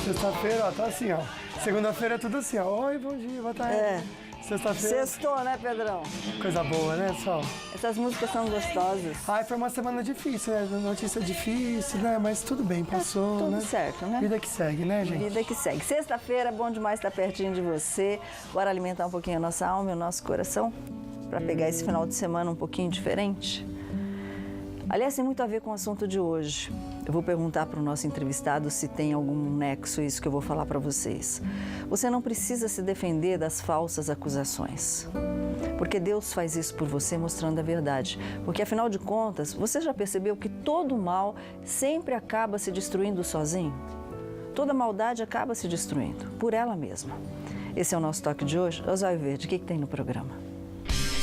Sexta-feira, ó, tá assim, ó. Segunda-feira é tudo assim, ó. Oi, bom dia, boa tarde. É. Sexta-feira. Sextou, né, Pedrão? Coisa boa, né, Sol? Essas músicas são gostosas. Ai, foi uma semana difícil, né? Notícia difícil, né? Mas tudo bem, passou, Tudo né? certo, né? Vida que segue, né, gente? Vida que segue. Sexta-feira é bom demais estar pertinho de você. Bora alimentar um pouquinho a nossa alma e o nosso coração para pegar esse final de semana um pouquinho diferente? Aliás, tem muito a ver com o assunto de hoje. Eu vou perguntar para o nosso entrevistado se tem algum nexo isso que eu vou falar para vocês. Você não precisa se defender das falsas acusações. Porque Deus faz isso por você mostrando a verdade. Porque, afinal de contas, você já percebeu que todo mal sempre acaba se destruindo sozinho? Toda maldade acaba se destruindo por ela mesma. Esse é o nosso toque de hoje. Osório Verde, o que tem no programa?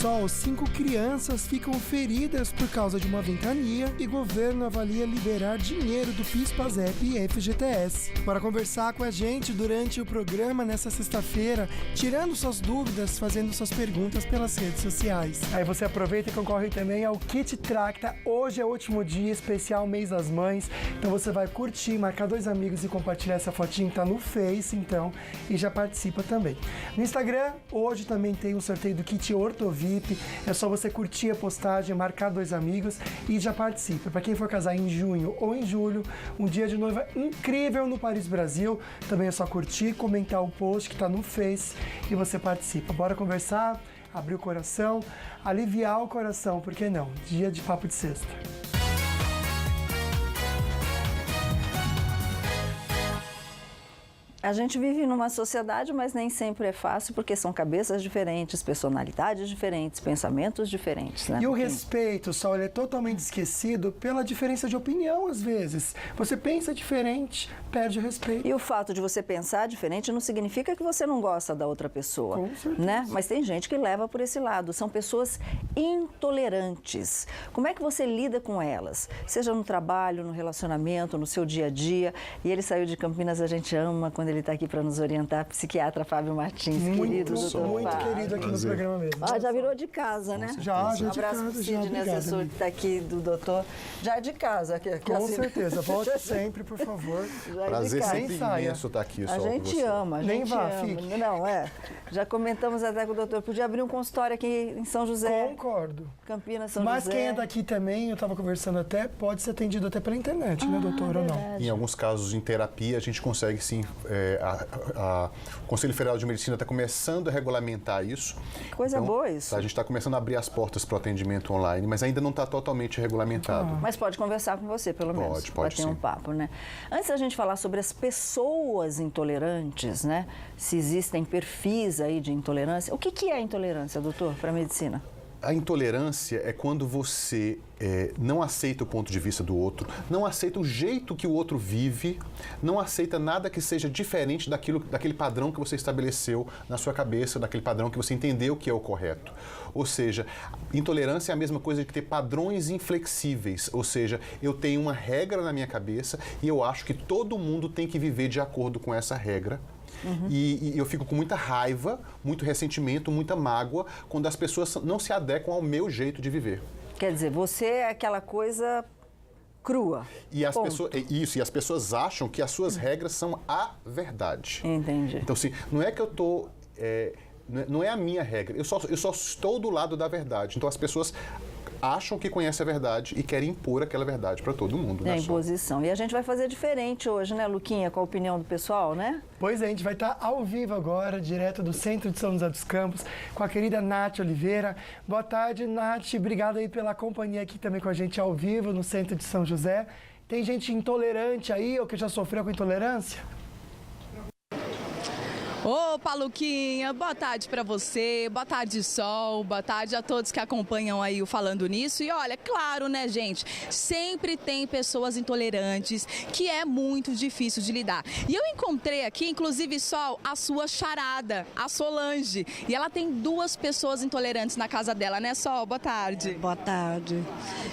Sol, 5 crianças ficam feridas por causa de uma ventania e governo avalia liberar dinheiro do PIS/PASEP e FGTS. Para conversar com a gente durante o programa nessa sexta-feira, tirando suas dúvidas, fazendo suas perguntas pelas redes sociais. Aí você aproveita e concorre também ao Kit Tracta. Hoje é o último dia, especial Mês das Mães. Então você vai curtir, marcar 2 amigos e compartilhar essa fotinha que tá no Face, então, e já participa também. No Instagram, hoje também tem um sorteio do Kit Ortovip. É só você curtir a postagem, marcar 2 amigos e já participa. Para quem for casar em junho ou em julho, um dia de noiva incrível no Paris Brasil. Também é só curtir, comentar o post que está no Face e você participa. Bora conversar, abrir o coração, aliviar o coração, por que não? Dia de papo de sexta. A gente vive numa sociedade, mas nem sempre é fácil, porque são cabeças diferentes, personalidades diferentes, pensamentos diferentes, né? E o respeito, Sol, ele é totalmente esquecido pela diferença de opinião, às vezes. Você pensa diferente, perde o respeito. E o fato de você pensar diferente não significa que você não gosta da outra pessoa, Com certeza. né? Mas tem gente que leva por esse lado. São pessoas intolerantes. Como é que você lida com elas? Seja no trabalho, no relacionamento, no seu dia a dia. E ele saiu de Campinas, a gente ama quando ele está aqui para nos orientar, psiquiatra Fábio Martins, querido doutor Muito Fábio. querido aqui no programa mesmo. Ah, já virou de casa, né? Já Um de abraço casa, pro já, Sidney, obrigado, assessor amigo. que está aqui do doutor. Já é de casa. Com certeza, volte sempre, por favor. Já é Prazer de casa. sempre saia. imenso estar aqui só A com gente você. ama, a Nem gente vá, ama. fique. Não, já comentamos até com o doutor, podia abrir um consultório aqui em São José, Concordo. Campinas, São Mas José. quem é daqui também, eu estava conversando até, pode ser atendido até pela internet, né, doutor, ou não? Em alguns casos, em terapia, a gente consegue sim. O Conselho Federal de Medicina está começando a regulamentar isso. Coisa boa isso. A gente está começando a abrir as portas para o atendimento online, mas ainda não está totalmente regulamentado. Mas pode conversar com você, pelo menos. Pode bater um sim. papo, né? Antes da gente falar sobre as pessoas intolerantes, né? Se existem perfis aí de intolerância. O que é intolerância, doutor, para a medicina? A intolerância é quando você não aceita o ponto de vista do outro, não aceita o jeito que o outro vive, não aceita nada que seja diferente daquele padrão que você estabeleceu na sua cabeça, daquele padrão que você entendeu que é o correto. Ou seja, intolerância é a mesma coisa de ter padrões inflexíveis, ou seja, eu tenho uma regra na minha cabeça e eu acho que todo mundo tem que viver de acordo com essa regra. E eu fico com muita raiva, muito ressentimento, muita mágoa quando as pessoas não se adequam ao meu jeito de viver. Quer dizer, você é aquela coisa crua. E as ponto. pessoas, e as pessoas acham que as suas regras são a verdade. Entendi. Então, assim, não é que eu tô... não é a minha regra, eu só estou do lado da verdade. Então, as pessoas acham que conhecem a verdade e querem impor aquela verdade para todo mundo. É né, a imposição. E a gente vai fazer diferente hoje, né, Luquinha, com a opinião do pessoal, né? Pois é, a gente vai estar ao vivo agora, direto do centro de São José dos Campos, com a querida Nath Oliveira. Boa tarde, Nath. Obrigado aí pela companhia aqui também com a gente ao vivo no centro de São José. Tem gente intolerante aí ou que já sofreu com intolerância? Opa, Luquinha, boa tarde para você, boa tarde, Sol, boa tarde a todos que acompanham aí o Falando Nisso. E olha, claro, né, gente, sempre tem pessoas intolerantes que é muito difícil de lidar. E eu encontrei aqui, inclusive, Sol, a sua charada, a Solange. E ela tem 2 pessoas intolerantes na casa dela, né, Sol? Boa tarde. Boa tarde.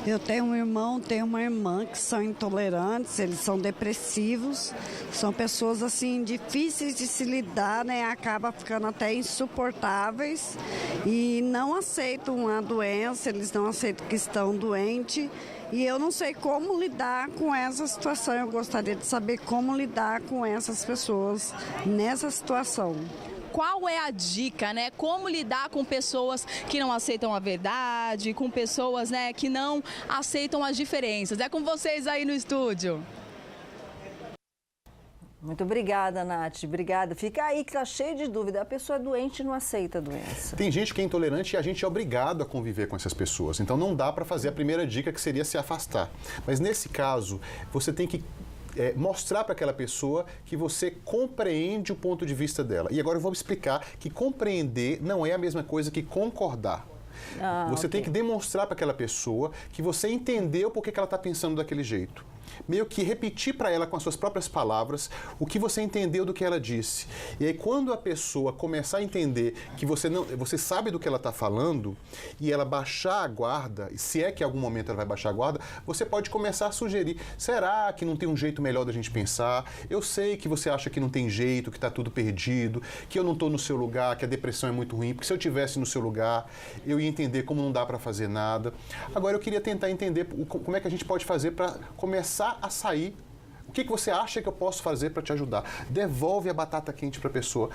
Eu tenho um irmão, tenho uma irmã que são intolerantes, eles são depressivos, são pessoas assim difíceis de se lidar lidar, né, acaba ficando até insuportáveis e não aceitam a doença, eles não aceitam que estão doentes. E eu não sei como lidar com essa situação. Eu gostaria de saber como lidar com essas pessoas nessa situação. Qual é a dica, né? Como lidar com pessoas que não aceitam a verdade, com pessoas, né, que não aceitam as diferenças? É com vocês aí no estúdio. Muito obrigada, Nath. Obrigada. Fica aí que tá cheio de dúvida. A pessoa é doente e não aceita a doença. Tem gente que é intolerante e a gente é obrigado a conviver com essas pessoas. Então não dá para fazer a primeira dica, que seria se afastar. Mas nesse caso, você tem que mostrar para aquela pessoa que você compreende o ponto de vista dela. E agora eu vou explicar que compreender não é a mesma coisa que concordar. Você tem que demonstrar para aquela pessoa que você entendeu por que ela está pensando daquele jeito. Meio que repetir para ela com as suas próprias palavras o que você entendeu do que ela disse. E aí quando a pessoa começar a entender que você sabe do que ela está falando e ela baixar a guarda, e se é que em algum momento ela vai baixar a guarda, você pode começar a sugerir, será que não tem um jeito melhor da gente pensar? Eu sei que você acha que não tem jeito, que está tudo perdido, que eu não estou no seu lugar, que a depressão é muito ruim, porque se eu estivesse no seu lugar, eu ia entender como não dá para fazer nada. Agora eu queria tentar entender como é que a gente pode fazer para começar a sair. O que você acha que eu posso fazer para te ajudar? Devolve a batata quente para a pessoa.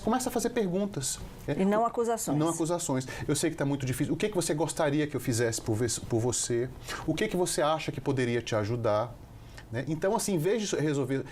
Começa a fazer perguntas. E não acusações. Não acusações. Eu sei que está muito difícil. O que você gostaria que eu fizesse por você? O que você acha que poderia te ajudar? Né? Então, assim, em vez de resolver,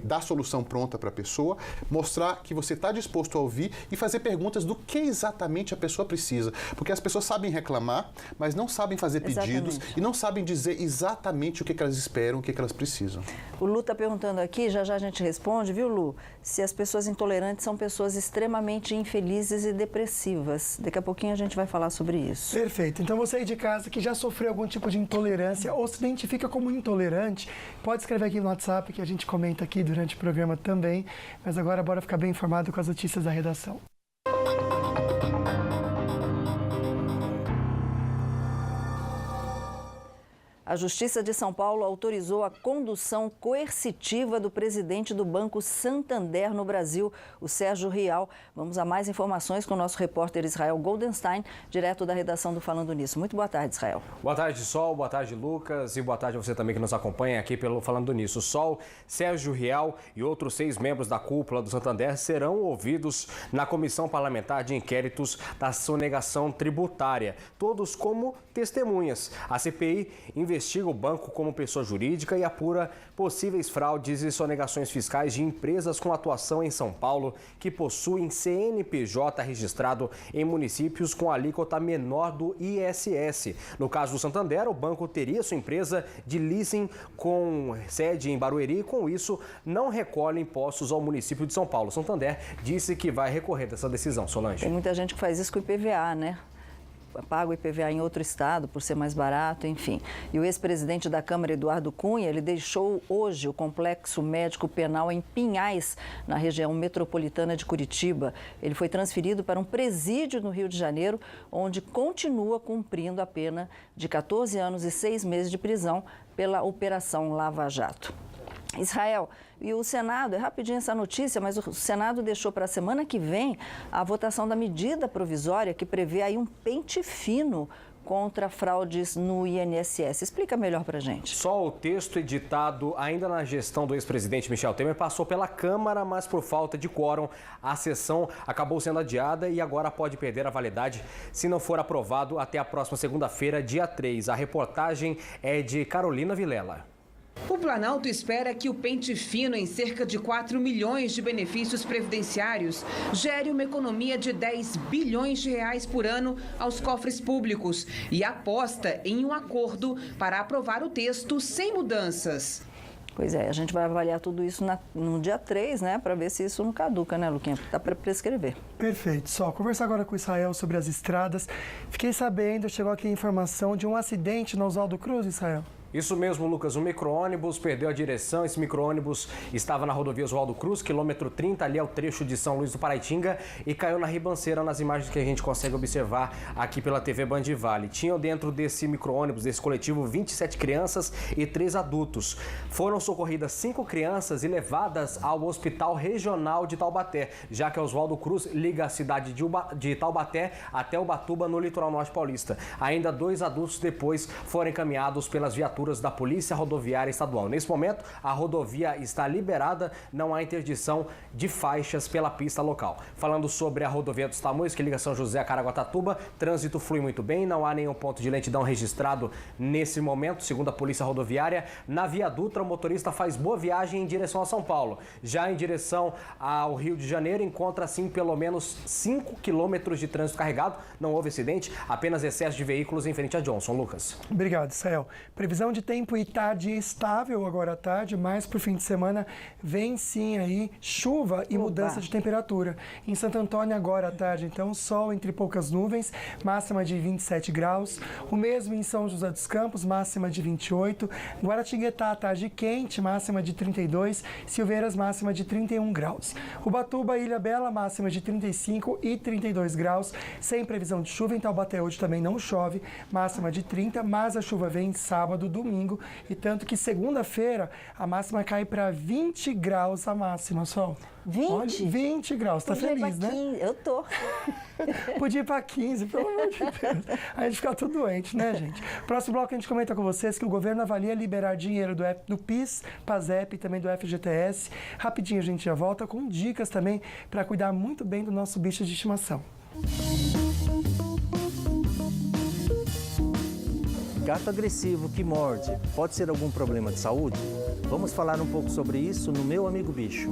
dar solução pronta para a pessoa, mostrar que você está disposto a ouvir e fazer perguntas do que exatamente a pessoa precisa. Porque as pessoas sabem reclamar, mas não sabem fazer pedidos e não sabem dizer exatamente o que elas esperam, o que elas precisam. O Lu está perguntando aqui, já a gente responde, viu, Lu? Se as pessoas intolerantes são pessoas extremamente infelizes e depressivas. Daqui a pouquinho a gente vai falar sobre isso. Perfeito. Então você aí de casa que já sofreu algum tipo de intolerância ou se identifica como intolerante, pode escrever aqui no WhatsApp que a gente comenta aqui durante o programa também. Mas agora bora ficar bem informado com as notícias da redação. A Justiça de São Paulo autorizou a condução coercitiva do presidente do Banco Santander no Brasil, o Sérgio Rial. Vamos a mais informações com o nosso repórter Israel Goldenstein, direto da redação do Falando Nisso. Muito boa tarde, Israel. Boa tarde, Sol. Boa tarde, Lucas. E boa tarde a você também que nos acompanha aqui pelo Falando Nisso. Sol, Sérgio Rial e outros 6 membros da cúpula do Santander serão ouvidos na Comissão Parlamentar de Inquéritos da Sonegação Tributária, todos como testemunhas. A CPI investiga o banco como pessoa jurídica e apura possíveis fraudes e sonegações fiscais de empresas com atuação em São Paulo que possuem CNPJ registrado em municípios com alíquota menor do ISS. No caso do Santander, o banco teria sua empresa de leasing com sede em Barueri e, com isso, não recolhe impostos ao município de São Paulo. Santander disse que vai recorrer dessa decisão. Solange. Tem muita gente que faz isso com o IPVA, né? Paga o IPVA em outro estado por ser mais barato, enfim. E o ex-presidente da Câmara, Eduardo Cunha, ele deixou hoje o Complexo Médico Penal em Pinhais, na região metropolitana de Curitiba. Ele foi transferido para um presídio no Rio de Janeiro, onde continua cumprindo a pena de 14 anos e 6 meses de prisão pela Operação Lava Jato. Israel, e o Senado, é rapidinho essa notícia, mas o Senado deixou para a semana que vem a votação da medida provisória que prevê aí um pente fino contra fraudes no INSS. Explica melhor para a gente. Só o texto editado ainda na gestão do ex-presidente Michel Temer passou pela Câmara, mas por falta de quórum, a sessão acabou sendo adiada e agora pode perder a validade se não for aprovado até a próxima segunda-feira, dia 3. A reportagem é de Carolina Vilela. O Planalto espera que o pente fino em cerca de 4 milhões de benefícios previdenciários gere uma economia de 10 bilhões de reais por ano aos cofres públicos e aposta em um acordo para aprovar o texto sem mudanças. Pois é, a gente vai avaliar tudo isso no dia 3, né, para ver se isso não caduca, né, Luquinha? Dá para prescrever. Perfeito. Só conversar agora com o Israel sobre as estradas. Fiquei sabendo, chegou aqui a informação de um acidente no Oswaldo Cruz, Israel. Isso mesmo, Lucas. Um micro-ônibus perdeu a direção. Esse micro-ônibus estava na rodovia Oswaldo Cruz, quilômetro 30, ali é o trecho de São Luís do Paraitinga, e caiu na ribanceira nas imagens que a gente consegue observar aqui pela TV Band Vale. Tinham dentro desse micro-ônibus, desse coletivo, 27 crianças e 3 adultos. Foram socorridas 5 crianças e levadas ao Hospital Regional de Taubaté, já que Oswaldo Cruz liga a cidade de Taubaté até Ubatuba, no litoral norte paulista. Ainda 2 adultos depois foram encaminhados pelas viaturas da Polícia Rodoviária Estadual. Nesse momento, a rodovia está liberada, não há interdição de faixas pela pista local. Falando sobre a rodovia dos Tamoios, que liga São José a Caraguatatuba, trânsito flui muito bem, não há nenhum ponto de lentidão registrado nesse momento, segundo a Polícia Rodoviária. Na Via Dutra, o motorista faz boa viagem em direção a São Paulo. Já em direção ao Rio de Janeiro, encontra assim pelo menos 5 quilômetros de trânsito carregado. Não houve acidente, apenas excesso de veículos em frente a Johnson. Lucas. Obrigado, Israel. Previsão de tempo e tarde estável agora à tarde, mas para o fim de semana vem sim aí chuva e mudança de temperatura. Em Santo Antônio agora à tarde, então, sol entre poucas nuvens, máxima de 27 graus. O mesmo em São José dos Campos, máxima de 28. Guaratinguetá, tarde quente, máxima de 32. Silveiras, máxima de 31 graus. Ubatuba, Ilha Bela, máxima de 35 e 32 graus. Sem previsão de chuva. Em Taubaté hoje também não chove, máxima de 30, mas a chuva vem sábado, domingo, e tanto que segunda-feira a máxima cai para 20 graus a máxima, Sol. 20? Olha, 20 graus, tá feliz, né? 15. Eu tô. Podia ir para 15, pelo amor de Deus. A gente fica tudo doente, né, gente? Próximo bloco a gente comenta com vocês que o governo avalia liberar dinheiro do PIS, PASEP e também do FGTS. Rapidinho a gente já volta com dicas também para cuidar muito bem do nosso bicho de estimação. Gato agressivo que morde pode ser algum problema de saúde? Vamos falar um pouco sobre isso no Meu Amigo Bicho.